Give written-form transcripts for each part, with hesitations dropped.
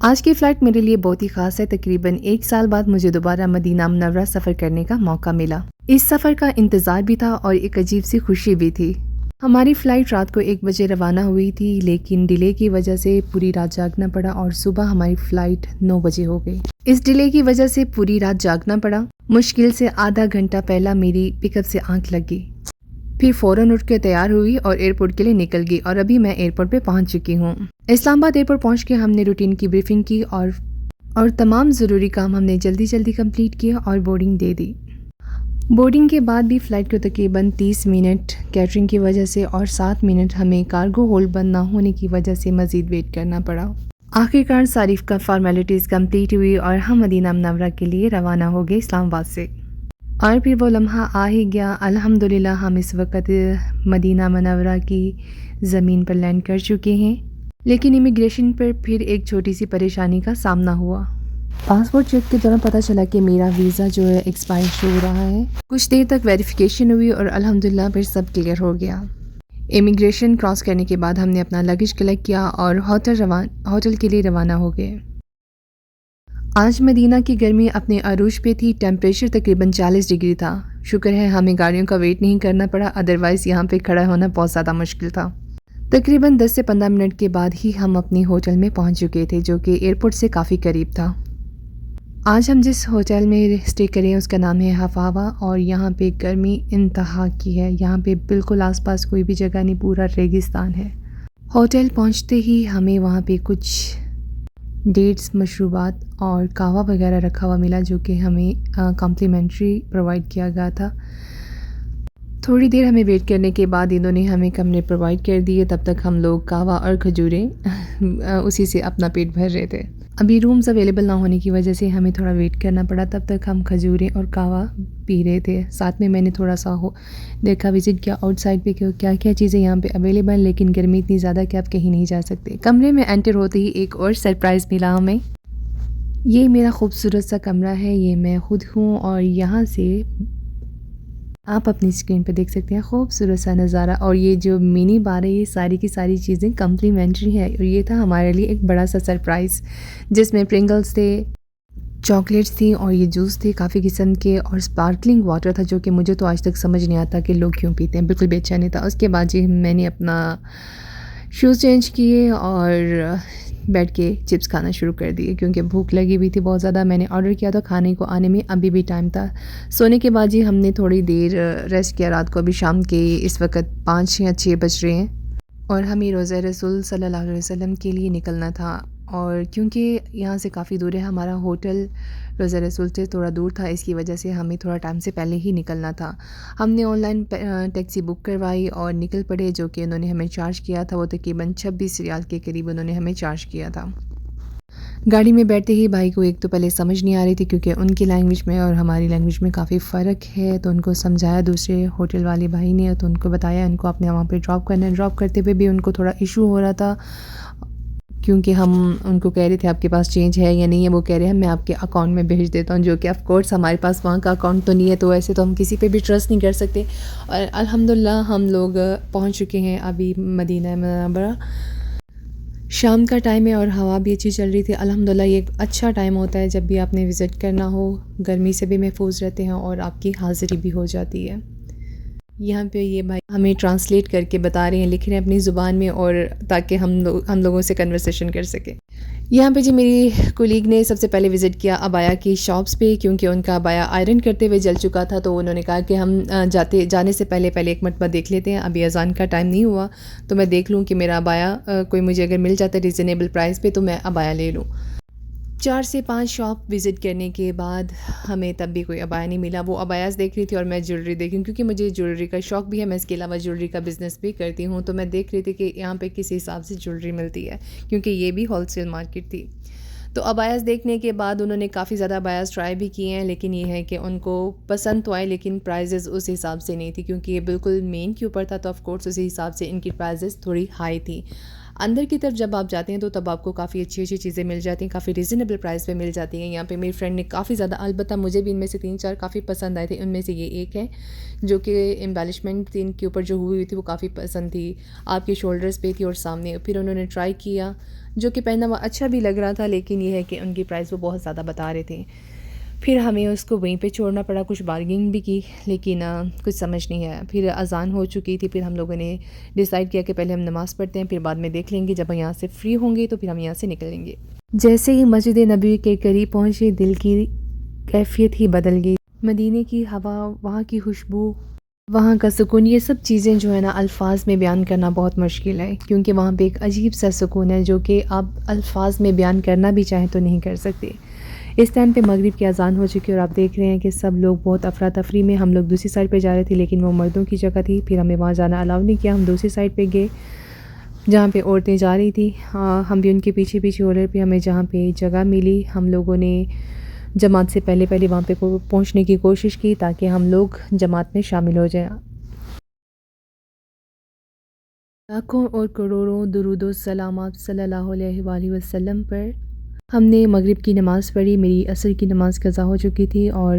آج کی فلائٹ میرے لیے بہت ہی خاص ہے۔ تقریباً 1 سال بعد مجھے دوبارہ مدینہ منورہ سفر کرنے کا موقع ملا۔ اس سفر کا انتظار بھی تھا اور ایک عجیب سی خوشی بھی تھی۔ ہماری فلائٹ رات کو 1 بجے روانہ ہوئی تھی، لیکن ڈیلے کی وجہ سے پوری رات جاگنا پڑا اور صبح ہماری فلائٹ 9 بجے ہو گئی۔ اس ڈیلے کی وجہ سے پوری رات جاگنا پڑا۔ مشکل سے آدھا گھنٹہ پہلا میری پک اپ سے آنکھ لگ گئی، پھر فوراً اٹھ کے تیار ہوئی اور ایئرپورٹ کے لیے نکل گئی، اور ابھی میں ایئرپورٹ پہ پہنچ چکی ہوں۔ اسلام آباد ایئرپورٹ پہنچ کے ہم نے روٹین کی بریفنگ کی اور تمام ضروری کام ہم نے جلدی کمپلیٹ کیا اور بورڈنگ دے دی۔ بورڈنگ کے بعد بھی فلائٹ کو تقریباً 30 منٹ کیٹرنگ کی وجہ سے اور 7 منٹ ہمیں کارگو ہولڈ بند نہ ہونے کی وجہ سے مزید ویٹ کرنا پڑا۔ آخرکار ساری کا فارمیلٹیز کمپلیٹ ہوئی اور ہم مدینہ منورہ کے لیے روانہ ہو گئے اسلام آباد سے۔ اور پھر وہ لمحہ آ ہی گیا۔ الحمدللہ ہم اس وقت مدینہ منورہ کی زمین پر لینڈ کر چکے ہیں، لیکن امیگریشن پر پھر ایک چھوٹی سی پریشانی کا سامنا ہوا۔ پاسپورٹ چیک کے دوران پتہ چلا کہ میرا ویزا جو ہے ایکسپائر شو ہو رہا ہے۔ کچھ دیر تک ویریفیکیشن ہوئی اور الحمدللہ پھر سب کلیئر ہو گیا۔ امیگریشن کراس کرنے کے بعد ہم نے اپنا لگیج کلیکٹ کیا اور ہوٹل کے لیے روانہ ہو گئے۔ آج مدینہ کی گرمی اپنے عروج پہ تھی۔ ٹیمپریچر تقریباً 40 ڈگری تھا۔ شکر ہے ہمیں گاڑیوں کا ویٹ نہیں کرنا پڑا، ادروائز یہاں پہ کھڑا ہونا بہت زیادہ مشکل تھا۔ تقریباً 10 سے 15 منٹ کے بعد ہی ہم اپنی ہوٹل میں پہنچ چکے تھے، جو کہ ایئرپورٹ سے کافی قریب تھا۔ آج ہم جس ہوٹل میں اسٹے کریں اس کا نام ہے ہفاوا، اور یہاں پہ گرمی انتہا کی ہے۔ یہاں پہ بالکل آس پاس کوئی بھی جگہ نہیں، پورا ریگستان ہے۔ ہوٹل پہنچتے ہی ہمیں وہاں پہ کچھ ڈیٹس، مشروبات اور قہوہ وغیرہ رکھا ہوا ملا، جو کہ ہمیں کمپلیمنٹری پرووائڈ کیا گیا تھا۔ تھوڑی دیر ہمیں ویٹ کرنے کے بعد انہوں نے ہمیں کمرے پرووائڈ کر دیے۔ تب تک ہم لوگ قہوہ اور کھجوریں اسی سے اپنا پیٹ بھر رہے تھے۔ ابھی رومز اویلیبل نہ ہونے کی وجہ سے ہمیں تھوڑا ویٹ کرنا پڑا، تب تک ہم کھجوریں اور قہوہ پی رہے تھے۔ ساتھ میں نے تھوڑا سا دیکھا، وزٹ کیا آؤٹ سائڈ پہ کہ کیا کیا چیزیں یہاں پہ اویلیبل، لیکن گرمی اتنی زیادہ کہ آپ کہیں نہیں جا سکتے۔ کمرے میں انٹر ہوتے ہی ایک اور سرپرائز ملا ہمیں۔ یہ میرا خوبصورت سا کمرہ ہے، یہ میں خود ہوں، اور یہاں سے آپ اپنی اسکرین پہ دیکھ سکتے ہیں خوبصورت سا نظارہ۔ اور یہ جو منی بار ہے، یہ ساری کی ساری چیزیں کمپلیمنٹری ہے، اور یہ تھا ہمارے لیے ایک بڑا سا سرپرائز، جس میں پرنگلز تھے، چاکلیٹس تھیں، اور یہ جوس تھے کافی قسم کے، اور سپارکلنگ واٹر تھا، جو کہ مجھے تو آج تک سمجھ نہیں آتا کہ لوگ کیوں پیتے ہیں، بالکل بھی اچھا نہیں تھا۔ اس کے بعد میں نے اپنا شوز چینج کیے اور بیٹھ کے چپس کھانا شروع کر دیے، کیونکہ بھوک لگی ہوئی تھی بہت زیادہ۔ میں نے آرڈر کیا تھا، کھانے کو آنے میں ابھی بھی ٹائم تھا۔ سونے کے بعد ہم نے تھوڑی دیر ریسٹ کیا رات کو۔ ابھی شام کے اس وقت 5 یا 6 بج رہے ہیں، اور ہمیں روضہ رسول صلی اللہ علیہ وسلم کے لیے نکلنا تھا، اور کیونکہ یہاں سے کافی دور ہے، ہمارا ہوٹل روضہ رسول سے تھوڑا دور تھا، اس کی وجہ سے ہمیں تھوڑا ٹائم سے پہلے ہی نکلنا تھا۔ ہم نے آن لائن ٹیکسی بک کروائی اور نکل پڑے، جو کہ انہوں نے ہمیں چارج کیا تھا، وہ تقریباً 26 ریال کے قریب انہوں نے ہمیں چارج کیا تھا۔ گاڑی میں بیٹھتے ہی بھائی کو ایک تو پہلے سمجھ نہیں آ رہی تھی، کیونکہ ان کی لینگویج میں اور ہماری لینگویج میں کافی فرق ہے، تو ان کو سمجھایا دوسرے ہوٹل والے بھائی نے، تو ان کو بتایا ان کو اپنے وہاں پہ ڈراپ کرنا ہے۔ ڈراپ کرتے ہوئے بھی ان کو تھوڑا ایشو ہو رہا تھا، کیونکہ ہم ان کو کہہ رہے تھے آپ کے پاس چینج ہے یا نہیں ہے، وہ کہہ رہے ہیں میں آپ کے اکاؤنٹ میں بھیج دیتا ہوں، جو کہ آف کورس ہمارے پاس وہاں کا اکاؤنٹ تو نہیں ہے، تو ایسے تو ہم کسی پہ بھی ٹرسٹ نہیں کر سکتے۔ اور الحمدللہ ہم لوگ پہنچ چکے ہیں ابھی مدینہ منورہ۔ شام کا ٹائم ہے اور ہوا بھی اچھی چل رہی تھی۔ الحمدللہ یہ ایک اچھا ٹائم ہوتا ہے جب بھی آپ نے وزٹ کرنا ہو، گرمی سے بھی محفوظ رہتے ہیں اور آپ کی حاضری بھی ہو جاتی ہے۔ یہاں پہ یہ بھائی ہمیں ٹرانسلیٹ کر کے بتا رہے ہیں، لکھ رہے ہیں اپنی زبان میں، اور تاکہ ہم لوگوں سے کنورسیشن کر سکیں۔ یہاں پہ میری کولیگ نے سب سے پہلے وزٹ کیا ابایا کی شاپس پہ، کیونکہ ان کا ابایا آئرن کرتے ہوئے جل چکا تھا، تو انہوں نے کہا کہ ہم جانے سے پہلے ایک مرتبہ دیکھ لیتے ہیں، ابھی اذان کا ٹائم نہیں ہوا، تو میں دیکھ لوں کہ میرا ابایا کوئی مجھے اگر مل جاتا ہے ریزنیبل پرائس پہ تو میں ابایا لے لوں۔ 4 سے 5 شاپ وزٹ کرنے کے بعد ہمیں تب بھی کوئی ابایا نہیں ملا۔ وہ ابایاز دیکھ رہی تھی اور میں جویلری دیکھ رہی ہوں، کیونکہ مجھے جویلری کا شوق بھی ہے، میں اس کے علاوہ جویلری کا بزنس بھی کرتی ہوں، تو میں دیکھ رہی تھی کہ یہاں پہ کس حساب سے جویلری ملتی ہے، کیونکہ یہ بھی ہول سیل مارکیٹ تھی۔ تو ابایاز دیکھنے کے بعد انہوں نے کافی زیادہ ابایاز ٹرائی بھی کیے ہیں، لیکن یہ ہے کہ ان کو پسند تو آئے، لیکن پرائزز اس حساب سے نہیں تھی، کیونکہ یہ بالکل مین کے اوپر تھا، تو آف کورس اسی حساب سے ان کی پرائزز تھوڑی ہائی تھی۔ اندر کی طرف جب آپ جاتے ہیں تو تب آپ کو کافی اچھی اچھی چیزیں مل جاتی ہیں، کافی ریزنیبل پرائس پہ مل جاتی ہیں. یہاں پہ میری فرینڈ نے کافی زیادہ، البتہ مجھے بھی ان میں سے 3-4 کافی پسند آئے تھے. ان میں سے یہ ایک ہے جو کہ امبیلشمنٹ ان کے اوپر جو ہوئی تھی وہ کافی پسند تھی. آپ کے شولڈرز پہ تھی اور سامنے. پھر انہوں نے ٹرائی کیا جو کہ پہنا ہوا اچھا بھی لگ رہا تھا، لیکن یہ ہے کہ ان کی پرائس وہ بہت زیادہ بتا رہے تھے. پھر ہمیں اس کو وہیں پہ چھوڑنا پڑا. کچھ بارگنگ بھی کی لیکن کچھ سمجھ نہیں آیا. پھر اذان ہو چکی تھی. پھر ہم لوگوں نے ڈیسائیڈ کیا کہ پہلے ہم نماز پڑھتے ہیں، پھر بعد میں دیکھ لیں گے. جب ہم یہاں سے فری ہوں گے تو پھر ہم یہاں سے نکل لیں گے. جیسے ہی مسجد نبوی کے قریب پہنچے دل کی کیفیت ہی بدل گئی. مدینے کی ہوا، وہاں کی خوشبو، وہاں کا سکون، یہ سب چیزیں جو ہے نا الفاظ میں بیان کرنا بہت مشکل ہے، کیونکہ وہاں پہ ایک عجیب سا سکون ہے جو کہ آپ الفاظ میں بیان کرنا بھی چاہیں تو نہیں کر سکتے. اس ٹائم پہ مغرب کی اذان ہو چکی ہے اور آپ دیکھ رہے ہیں کہ سب لوگ بہت افراتفری میں. ہم لوگ دوسری سائڈ پہ جا رہے تھے لیکن وہ مردوں کی جگہ تھی. پھر ہمیں وہاں جانا الاؤ نہیں کیا. ہم دوسری سائڈ پہ گئے جہاں پہ عورتیں جا رہی تھیں. ہم بھی ان کے پیچھے پیچھے ہو رہے. پھر ہمیں جہاں پہ جگہ ملی ہم لوگوں نے جماعت سے پہلے وہاں پہ پہنچنے کی کوشش کی تاکہ ہم لوگ جماعت میں شامل ہو جائیں. لاکھوں اور کروڑوں درود و سلامات صلی اللہ علیہ وآلہ وسلم پر. ہم نے مغرب کی نماز پڑھی. میری عصر کی نماز قضا ہو چکی تھی اور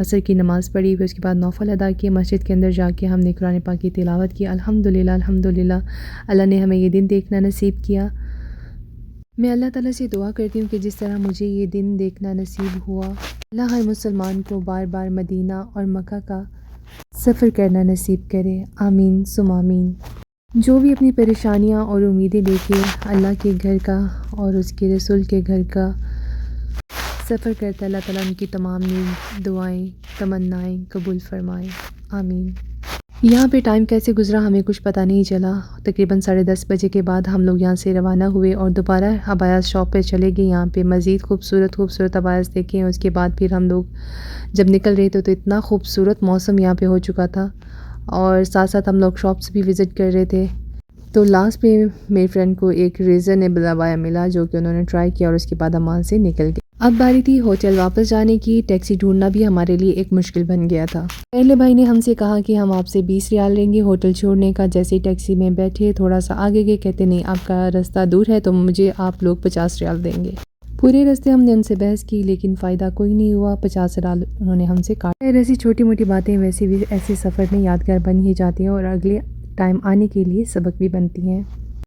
عصر کی نماز پڑھی. پھر اس کے بعد نوفل ادا کیے. مسجد کے اندر جا کے ہم نے قرآن پاک کی تلاوت کی. الحمدللہ الحمدللہ اللہ نے ہمیں یہ دن دیکھنا نصیب کیا. میں اللہ تعالیٰ سے دعا کرتی ہوں کہ جس طرح مجھے یہ دن دیکھنا نصیب ہوا، اللہ ہر مسلمان کو بار بار مدینہ اور مکہ کا سفر کرنا نصیب کرے. آمین ثم آمین. جو بھی اپنی پریشانیاں اور امیدیں لے کے اللہ کے گھر کا اور اس کے رسول کے گھر کا سفر کرتا ہے، اللہ تعالیٰ ان کی تمام دعائیں، تمنائیں قبول فرمائے. آمین. یہاں پہ ٹائم کیسے گزرا ہمیں کچھ پتہ نہیں چلا. تقریباً 10:30 بجے کے بعد ہم لوگ یہاں سے روانہ ہوئے اور دوبارہ عبایات شاپ پہ چلے گئے. یہاں پہ مزید خوبصورت عبایات دیکھیں. اس کے بعد پھر ہم لوگ جب نکل رہے تھے تو اتنا خوبصورت موسم یہاں پہ ہو چکا تھا اور ساتھ ساتھ ہم لوگ شاپس بھی وزٹ کر رہے تھے. تو لاسٹ پہ میری فرینڈ کو ایک ریزنیبل عبایا ملا جو کہ انہوں نے ٹرائی کیا اور اس کے بعد ہم وہاں سے نکل گئے. اب باری تھی ہوٹل واپس جانے کی. ٹیکسی ڈھونڈنا بھی ہمارے لیے ایک مشکل بن گیا تھا. پہلے بھائی نے ہم سے کہا کہ ہم آپ سے 20 ریال لیں گے ہوٹل چھوڑنے کا. جیسے ہی ٹیکسی میں بیٹھے تھوڑا سا آگے گئے کہتے نہیں آپ کا راستہ دور ہے تو مجھے آپ لوگ 50 ریال دیں گے. پورے راستے ہم نے ان سے بحث کی لیکن فائدہ کوئی نہیں ہوا. 50 ریال انہوں نے ہم سے کاٹا. ایسی چھوٹی موٹی باتیں ویسے بھی ایسے سفر میں یادگار بن ہی جاتی ہیں اور اگلے ٹائم آنے کے لیے سبق بھی بنتی ہیں.